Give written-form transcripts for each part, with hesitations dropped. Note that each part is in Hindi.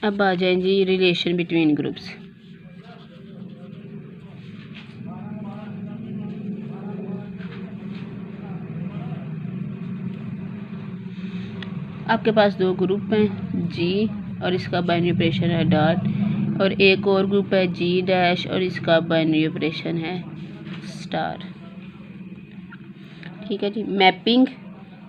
अब आ जाए जी रिलेशन बिटवीन ग्रुप्स। आपके पास दो ग्रुप हैं जी और इसका बाइनरी ऑपरेशन है डॉट, और एक और ग्रुप है जी डैश और इसका बाइनरी ऑपरेशन है स्टार। ठीक है जी। मैपिंग,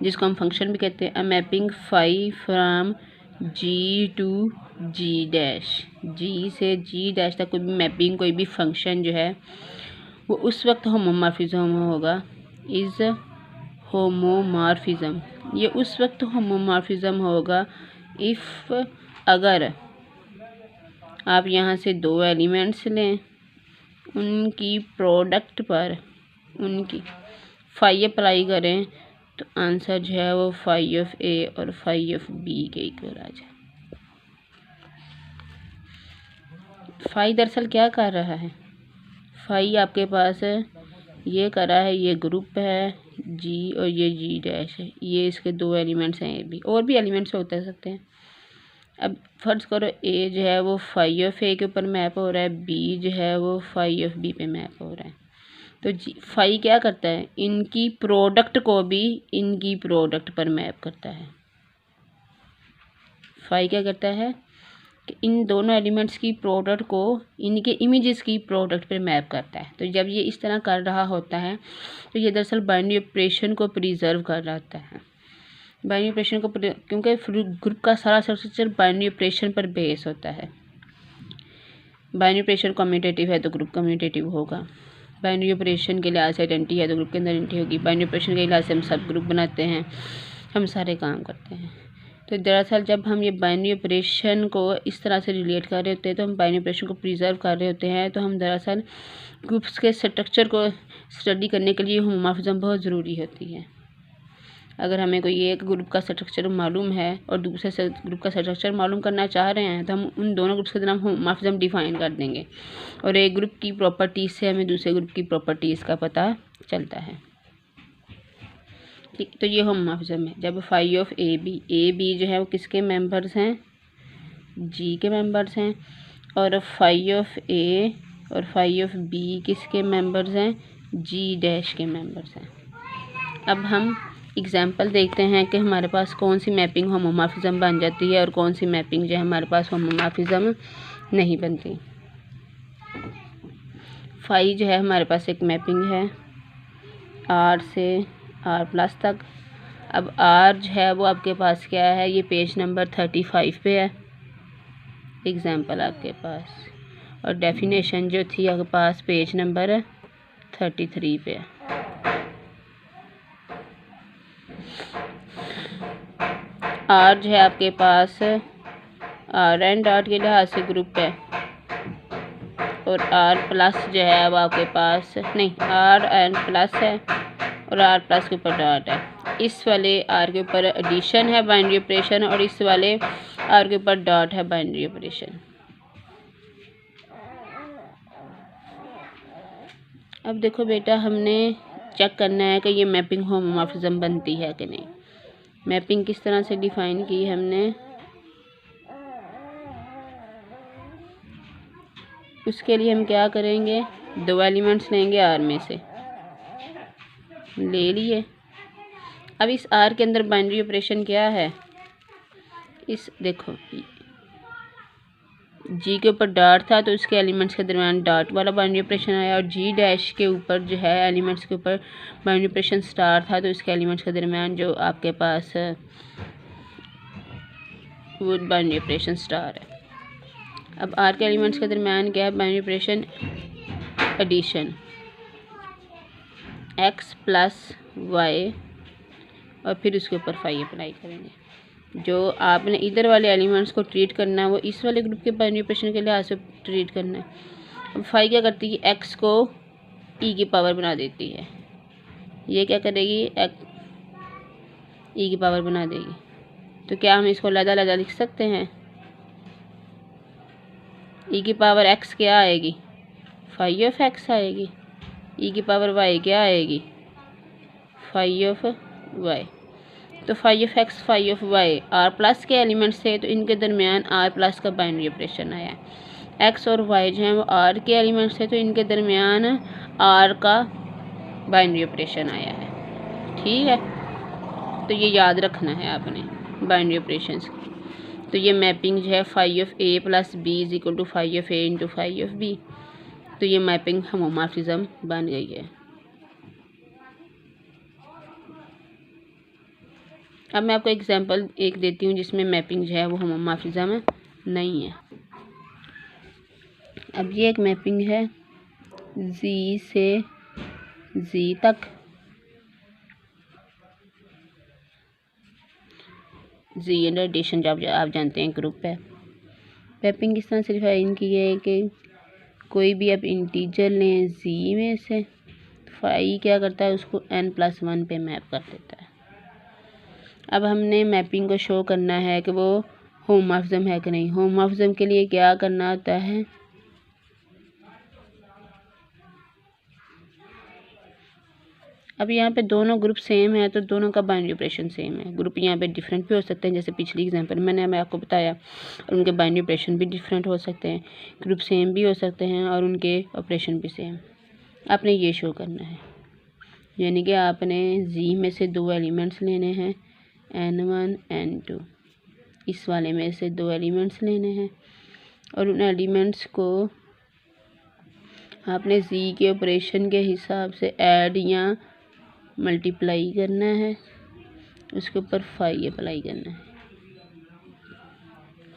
जिसको हम फंक्शन भी कहते हैं, a mapping phi from G to G dash, G से जी डैश तक कोई भी मैपिंग, कोई भी फंक्शन जो है वो उस वक्त होमोमॉर्फिज्म होगा, इज़ होमोमॉर्फिज्म, ये उस वक्त होमोमॉर्फिज्म होगा इफ़, अगर आप यहाँ से दो एलिमेंट्स लें, उनकी प्रोडक्ट पर उनकी फाई अप्लाई करें तो आंसर जो है वो फाई ऑफ ए और फाई ऑफ बी के इक्वल आ जाए। फाई दरअसल क्या कर रहा है, फाई आपके पास ये कर रहा है, ये ग्रुप है जी और ये जी डैश है, ये इसके दो एलिमेंट्स हैं, ये भी और भी एलिमेंट्स होते सकते हैं। अब फर्ज करो ए जो है वो फाई ऑफ ए के ऊपर मैप हो रहा है, बी जो है वो फाई ऑफ बी पे मैप हो रहा है। तो जी फाई क्या करता है, इनकी प्रोडक्ट को भी इनकी प्रोडक्ट पर मैप करता है। फाई क्या करता है कि इन दोनों एलिमेंट्स की प्रोडक्ट को इनके इमेजेस की प्रोडक्ट पर मैप करता है। तो जब ये इस तरह कर रहा होता है तो ये दरअसल बाइनरी ऑपरेशन को प्रिजर्व कर रहा होता है। बाइनरी ऑपरेशन को, क्योंकि ग्रुप का सारा स्ट्रक्चर बाइनरी ऑपरेशन पर बेस होता है। बाइनरी ऑपरेशन कम्यूटेटिव है तो ग्रुप कम्यूटेटिव होगा, बाइनरी ऑपरेशन के लिहाज से आइडेंटिटी है तो ग्रुप के अंदर आइडेंटिटी होगी, बाइनरी ऑपरेशन के लिहाज से हम सब ग्रुप बनाते हैं, हम सारे काम करते हैं। तो दरअसल जब हम ये बाइनरी ऑपरेशन को इस तरह से रिलेट कर रहे होते हैं, तो हम बाइनरी ऑपरेशन को प्रिजर्व कर रहे होते हैं, तो हम दरअसल ग्रुप्स के स्ट्रक्चर को स्टडी करने के लिए होमोमॉर्फिज्म बहुत ज़रूरी होती है। अगर हमें कोई एक ग्रुप का स्ट्रक्चर मालूम है और दूसरे ग्रुप का स्ट्रक्चर मालूम करना चाह रहे हैं, तो हम उन दोनों ग्रुप्स के नाम होमोमॉर्फिज्म डिफाइन कर देंगे और एक ग्रुप की प्रॉपर्टीज़ से हमें दूसरे ग्रुप की प्रॉपर्टीज़ का पता चलता है। ठीक, तो ये होमोमॉर्फिज्म है। जब फाई ऑफ ए बी जो है वो किसके मेंबर्स हैं, जी के मेंबर्स हैं, और फाई ऑफ ए और फाई ऑफ बी किसके मेंबर्स हैं, जी डैश के मेंबर्स हैं। अब हम एग्जाम्पल देखते हैं कि हमारे पास कौन सी मैपिंग होमोमॉर्फिज्म बन जाती है और कौन सी मैपिंग जो है हमारे पास होमोमॉर्फिज्म नहीं बनती। फाई जो है हमारे पास एक मैपिंग है आर से आर प्लस तक। अब आर जो है वो आपके पास क्या है, ये पेज नंबर 35 पे है एग्जाम्पल आपके पास, और डेफिनेशन जो थी आपके पास पेज नंबर 33 पे है। आर जो है आपके पास आर एन डॉट के लिहाज से ग्रुप है, और आर प्लस जो है अब आपके पास नहीं, आर एन प्लस है और आर प्लस के ऊपर डॉट है। इस वाले आर के ऊपर एडिशन है बाइनरी ऑपरेशन, और इस वाले आर के ऊपर डॉट है बाइनरी ऑपरेशन। अब देखो बेटा, हमने चेक करना है कि ये मैपिंग होमोमॉर्फिज्म बनती है कि नहीं। मैपिंग किस तरह से डिफाइन की हमने, उसके लिए हम क्या करेंगे, दो एलिमेंट्स लेंगे आर में से, ले लिए। अब इस आर के अंदर बाइनरी ऑपरेशन क्या है, इस देखो जी के ऊपर डॉट था तो इसके एलिमेंट्स के दरमियान डॉट वाला बाइनरी ऑपरेशन आया, और जी डैश के ऊपर जो है एलिमेंट्स के ऊपर बाइनरी ऑपरेशन स्टार था तो इसके एलिमेंट्स के दरमियान जो आपके पास वो बाइनरी ऑपरेशन स्टार है। अब आर के एलिमेंट्स के दरमियान क्या है, binary operation addition x plus y, और फिर उसके ऊपर फाई अप्लाई करेंगे। जो आपने इधर वाले एलिमेंट्स को ट्रीट करना है वो इस वाले ग्रुप के बाइनरी ऑपरेशन के लिहाज से ट्रीट करना है। अब फाई क्या करती है, एक्स को ई की पावर बना देती है, ये क्या करेगी, ई की पावर बना देगी। तो क्या हम इसको अलग-अलग लिख सकते हैं, ई की पावर एक्स क्या आएगी, फाई ऑफ एक्स आएगी, ई की पावर वाई क्या आएगी, फाई ऑफ वाई। तो phi of x phi of y R plus के एलिमेंट्स थे, तो इनके दरमियान आर प्लस का बाइनरी ऑपरेशन आया है। एक्स और वाई जो हैं वो आर के एलिमेंट्स थे, तो इनके दरमियान आर का बाइनरी ऑपरेशन आया है। ठीक है, तो ये याद रखना है आपने बाइनरी ऑपरेशंस। तो ये मैपिंग जो है phi of a plus b is equal to phi of a into phi of b, तो ये मैपिंग होमोमॉर्फिज्म बन गई है। अब मैं आपको एग्जांपल एक देती हूँ जिसमें मैपिंग जो है वो होमोमॉर्फिज्म नहीं है। अब ये एक मैपिंग है जी से जी तक, जी एंड एडिशन जब आप जानते हैं ग्रुप है। मैपिंग किस तरह से डिफाइन की है कि कोई भी आप इंटीजर लें जी में से, फाई क्या करता है उसको n+1 पे मैप कर देता है। अब हमने मैपिंग को शो करना है कि वो होमोमॉर्फिज्म है कि नहीं। होमोमॉर्फिज्म के लिए क्या करना होता है, अब यहाँ पे दोनों ग्रुप सेम है तो दोनों का बाइनरी ऑपरेशन सेम है। ग्रुप यहाँ पे डिफरेंट भी हो सकते हैं, जैसे पिछली एग्जांपल मैं आपको बताया, और उनके बाइनरी ऑपरेशन भी डिफरेंट हो सकते हैं। ग्रुप सेम भी हो सकते हैं और उनके ऑपरेशन भी सेम। आपने ये शो करना है, यानी कि आपने जी में से 2 एलिमेंट्स लेने हैं n1 n2, इस वाले में से 2 एलिमेंट्स लेने हैं और उन एलिमेंट्स को आपने जी के ऑपरेशन के हिसाब से ऐड या मल्टीप्लाई करना है, उसके ऊपर फाई अप्लाई करना है।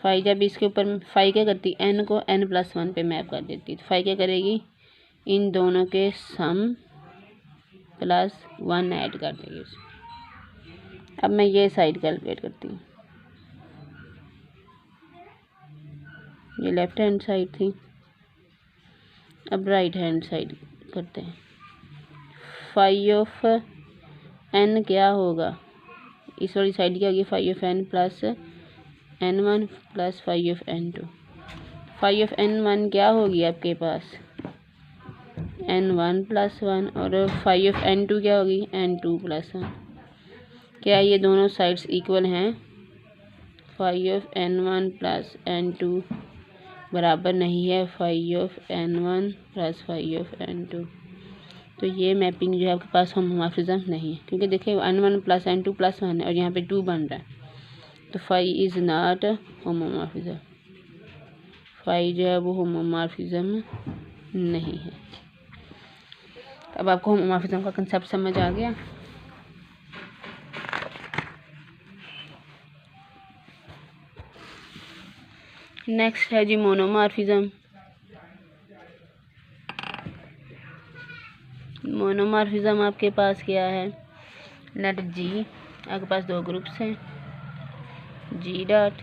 फाई जब इसके ऊपर फाई क्या करती, n को n+1 पे मैप कर देती, तो फाई क्या करेगी, इन दोनों के सम +1 ऐड कर देगी उसमें। अब मैं ये साइड कैलकुलेट करती हूँ, ये लेफ्ट हैंड साइड थी, अब राइट हैंड साइड करते हैं। फाई ऑफ n क्या होगा, इस वाली साइड क्या होगी, phi of n plus n1 plus phi of n2। Phi of n1 क्या होगी आपके पास, n1 + 1, और फाई ऑफ n2 क्या होगी, n2 + 1। क्या ये दोनों साइड्स इक्वल हैं, phi of n1 plus n2 बराबर नहीं है phi of n1 plus phi of n2। तो ये मैपिंग जो है आपके पास होमोमॉर्फिज्म नहीं है, क्योंकि देखिए n1 + n2 + 1 है और यहाँ पे 2 बन रहा है, तो phi is not homomorphism. Phi जो है वो होमोमॉर्फिज्म नहीं है। अब आपको होमोमॉर्फिज्म का कंसेप्ट समझ आ गया। नेक्स्ट है जी मोनोमॉर्फिज्म। मोनोमॉर्फिज्म आपके पास क्या है, लेट जी, आपके पास 2 ग्रुप्स हैं जी डॉट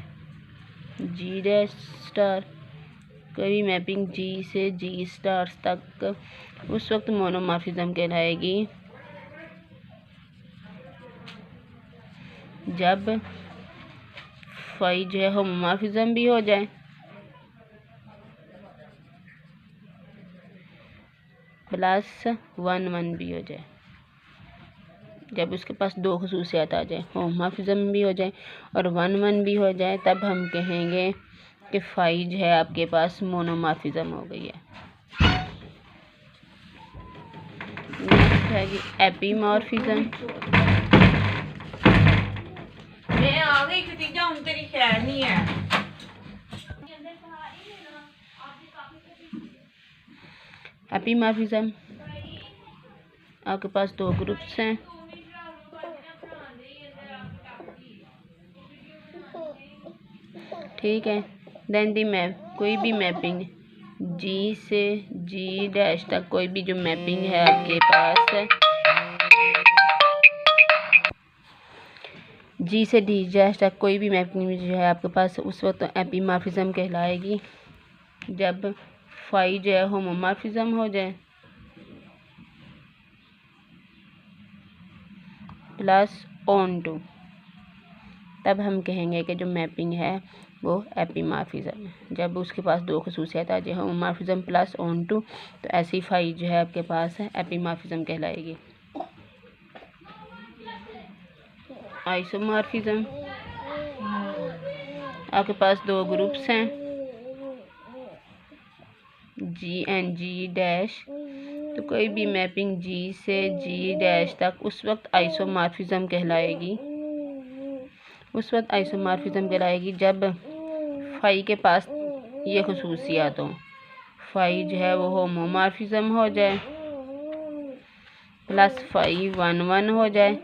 जी डैश स्टार, कोई भी मैपिंग जी से जी स्टार्स तक उस वक्त मोनोमॉर्फिज्म कहलाएगी जब फाई जो है होमोमॉर्फिज्म भी हो जाए +1 भी हो जाए। जब उसके पास 2 खसूसियात आ जाए, होमोमॉर्फिज्म भी हो जाए और 1 भी हो जाए, तब हम कहेंगे कि फाई जो है आपके पास मोनोमॉर्फिज्म हो गई है। नेक्स्ट है कि एपीमॉर्फिज्म। मैं आ गई खतीजा, हूं तेरी खैर नहीं है। एपीमॉर्फिज्म आपके पास 2 ग्रुप्स हैं, ठीक है। देन दी मैप, कोई भी मैपिंग जी से जी डैश तक, कोई भी जो मैपिंग है आपके पास जी से डी डैश तक, कोई भी मैपिंग जो है आपके पास उस वक्त एपीमॉर्फिज्म कहलाएगी जब फाई जो है होमोमॉर्फिज्म हो जाए +((2), तब हम कहेंगे कि जो मैपिंग है वो एपीमॉर्फिज्म है। जब उसके पास 2 खसूसियात आ जाए, होमोमॉर्फिज्म +((2), तो ऐसी फाई जो है आपके पास है एपीमॉर्फिज्म कहलाएगी। आइसोमॉर्फिज्म। आपके पास दो ग्रुप्स हैं जी एंड जी डैश, तो कोई भी मैपिंग जी से जी डैश तक उस वक्त आइसोमॉर्फिज्म कहलाएगी। उस वक्त आइसोमॉर्फिज्म कहलाएगी जब फाई के पास ये खुसूसियात हो। फाई जो है वो होमोमॉर्फिज्म हो जाए, प्लस फाई 1 1 हो जाए,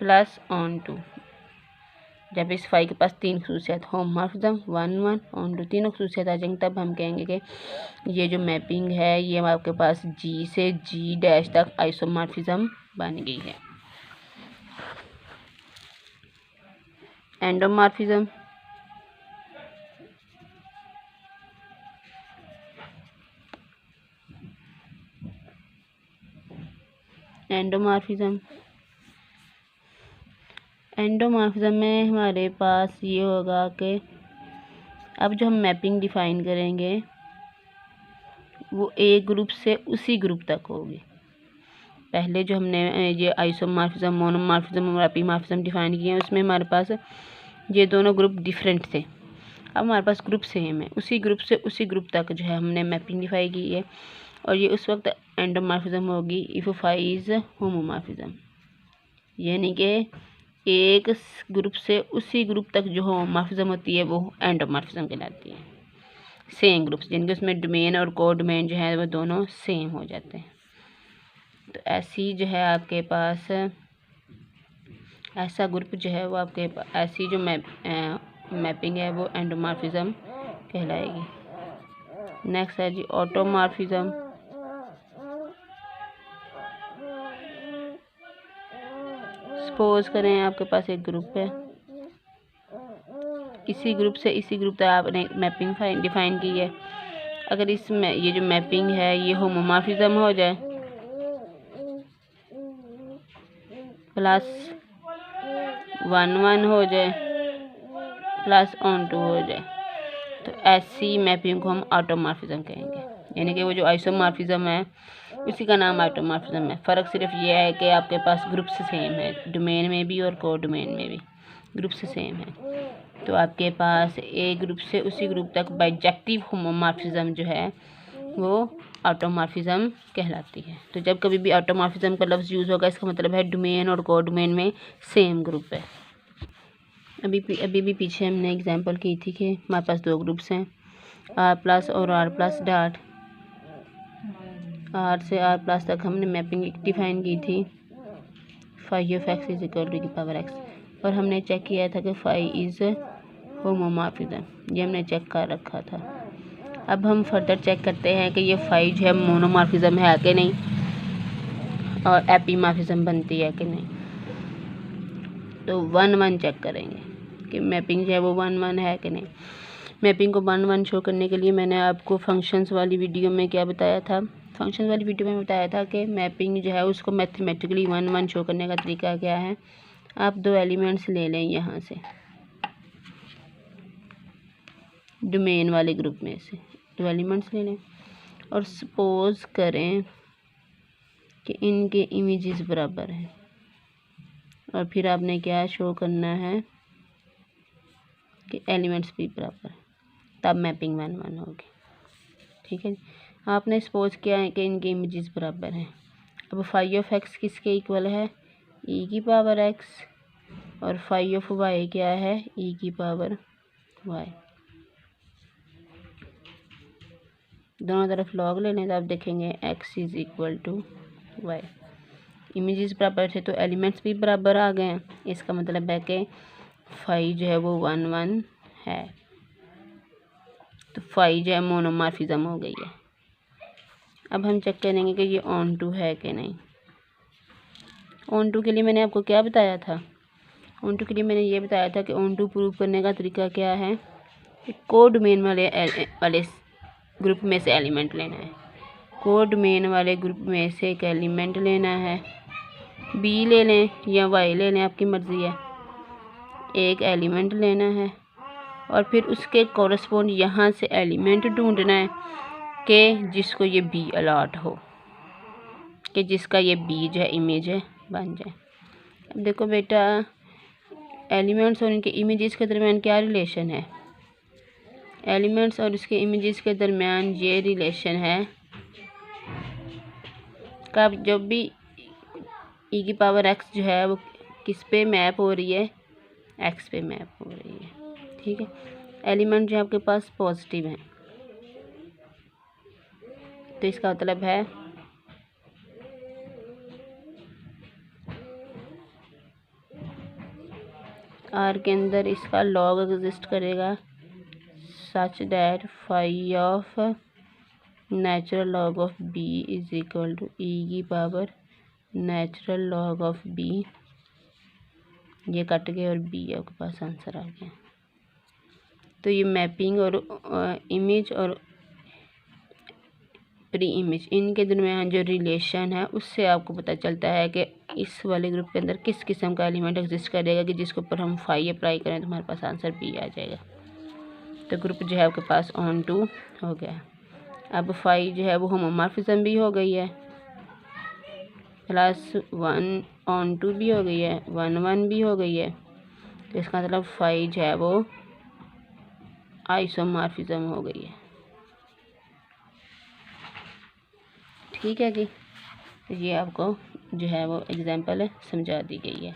प्लस ऑन टू। जब इस फाई के पास तीन खुसूसियात होमोमॉर्फिज्म 1 1 ऑन टू तीनों खुसूसियात आ जाएंगे, तब हम कहेंगे कि ये जो मैपिंग है ये आपके पास जी से जी डैश तक आइसोमॉर्फिज्म बन गई है। एंडोमॉर्फिज्म। एंडोमॉर्फिज्म में हमारे पास ये होगा कि अब जो हम मैपिंग डिफाइन करेंगे वो एक ग्रुप से उसी ग्रुप तक होगी। पहले जो हमने ये आइसोमॉर्फिज्म, मोनोमॉर्फिज्म और एपीमॉर्फिज्म डिफाइन किए हैं उसमें हमारे पास ये दोनों ग्रुप डिफरेंट थे। अब हमारे पास ग्रुप सेम है, उसी ग्रुप से उसी ग्रुप तक जो है हमने मैपिंग डिफाइन की है, और ये उस वक्त एंडोमॉर्फिज्म होगी इफ फाई इज होमोमॉर्फिज्म। यानी कि एक ग्रुप से उसी ग्रुप तक जो होमोमॉर्फिज्म होती है वो एंडोमॉर्फिज्म कहलाती है। सेम ग्रुप्स जिनके उसमें डोमेन और को डोमेन जो है वो दोनों सेम हो जाते हैं। तो ऐसी जो है आपके पास ऐसा ग्रुप जो है वो आपके पास ऐसी जो मैपिंग है वो एंडोमॉर्फिज्म कहलाएगी। नेक्स्ट है जी ऑटोमॉर्फिज्म। सपोज करें आपके पास एक ग्रुप है, इसी ग्रुप से इसी ग्रुप तक आपने मैपिंग डिफाइन की है। अगर इसमें ये जो मैपिंग है ये होमोमॉर्फिज्म हो जाए, प्लस 1 1 हो जाए, प्लस ऑन टू हो जाए, तो ऐसी मैपिंग को हम ऑटोमॉर्फिज्म कहेंगे। यानी कि वो जो आइसोमॉर्फिज्म है उसी का नाम ऑटोमॉर्फिज्म है। फ़र्क सिर्फ ये है कि आपके पास ग्रुप्स सेम है, डोमेन में भी और को डोमेन में भी ग्रुप्स सेम है। तो आपके पास एक ग्रुप से उसी ग्रुप तक बाइजेक्टिव होमोमॉर्फिज्म जो है वो ऑटोमॉर्फिज्म कहलाती है। तो जब कभी भी ऑटोमॉर्फिज्म का लफ्ज़ यूज़ होगा इसका मतलब है डोमेन और को डोमेन में सेम ग्रुप है। अभी भी पीछे हमने एग्जांपल की थी कि हमारे पास दो ग्रुप्स हैं आर प्लस और आर प्लस डॉट। आर से आर प्लस तक हमने मैपिंग डिफाइन की थी phi of x is equal to की पावर एक्स, और हमने चेक किया था कि फाई इज़ होमोमॉर्फिज्म, ये हमने चेक कर रखा था। अब हम फर्दर चेक करते हैं कि ये फाई जो है मोनोमॉर्फिज्म है कि नहीं और एपीमॉर्फिज्म बनती है कि नहीं। तो 1 1 चेक करेंगे कि मैपिंग जो है वो 1 1 है कि नहीं। मैपिंग को 1 1 शो करने के लिए मैंने आपको फंक्शंस वाली वीडियो में क्या बताया था, फंक्शंस वाली वीडियो में बताया था कि मैपिंग जो है उसको मैथमेटिकली 1 1 शो करने का तरीका क्या है। आप दो एलिमेंट्स ले लें यहाँ से डोमेन वाले ग्रुप में से दो एलिमेंट्स ले लें और सपोज करें कि इनके इमेजेस बराबर हैं, और फिर आपने क्या शो करना है कि एलिमेंट्स भी बराबर, तब मैपिंग 1 1 होगी। ठीक है, आपने सपोज किया है कि इनके इमेजेस बराबर हैं। अब फाई ऑफ एक्स किसके इक्वल है, ई की पावर एक्स, और फाई ऑफ वाई क्या है, ई की पावर वाई। दोनों तरफ लॉग ले लें तो आप देखेंगे x is equal to y. Images बराबर थे तो एलिमेंट्स भी बराबर आ गए हैं, इसका मतलब है कि फाई जो है वो 1 1 है। तो फाई जो है मोनोमॉर्फिज्म हो गई है। अब हम चेक करेंगे कि ये ऑन टू है कि नहीं। ऑन टू के लिए मैंने आपको क्या बताया था, ऑन टू के लिए मैंने ये बताया था कि ऑन टू प्रूव करने का तरीका क्या है, को डोमेन वाले ग्रुप में से एलिमेंट लेना है। को डोमेन वाले ग्रुप में से एक एलिमेंट लेना है, बी ले लें या वाई ले लें, आपकी मर्ज़ी है। एक एलिमेंट लेना है और फिर उसके कॉरस्पॉन्ड यहाँ से एलिमेंट ढूंढना है कि जिसको ये बी अलॉट हो, कि जिसका ये बी जो है इमेज है बन जाए। अब देखो बेटा, एलिमेंट्स और इनके इमेजेस के दरमियान क्या रिलेशन है। एलिमेंट्स और इसके इमेजेस के दरमियान ये रिलेशन है कब, जब भी ई की पावर एक्स जो है वो किस पे मैप हो रही है, एक्स पे मैप हो रही है। ठीक है, एलिमेंट जो आपके पास पॉजिटिव हैं, तो इसका मतलब है आर के अंदर इसका लॉग एग्जिस्ट करेगा such that phi of natural log of b is equal to e की power natural log of b. ये कट गए और बी आपके पास आंसर आ गया। तो ये मैपिंग और इमेज और प्री इमेज, इनके दरमियान जो रिलेशन है उससे आपको पता चलता है कि इस वाले ग्रुप के अंदर किस किस्म का एलिमेंट एग्जिस्ट करेगा कि जिसके ऊपर हम फाई अप्लाई करें तो हमारे पास आंसर बी आ जाएगा। तो ग्रुप जो है आपके पास ऑन टू हो गया। अब फाई जो है वो होमोमॉर्फिज्म भी हो गई है, प्लस 1 ऑन टू भी हो गई है, 1 1 भी हो गई है। तो इसका मतलब फाई जो है वो आइसोमॉर्फिज्म हो गई है। ठीक है जी, तो ये आपको जो है वो एग्जाम्पल समझा दी गई है।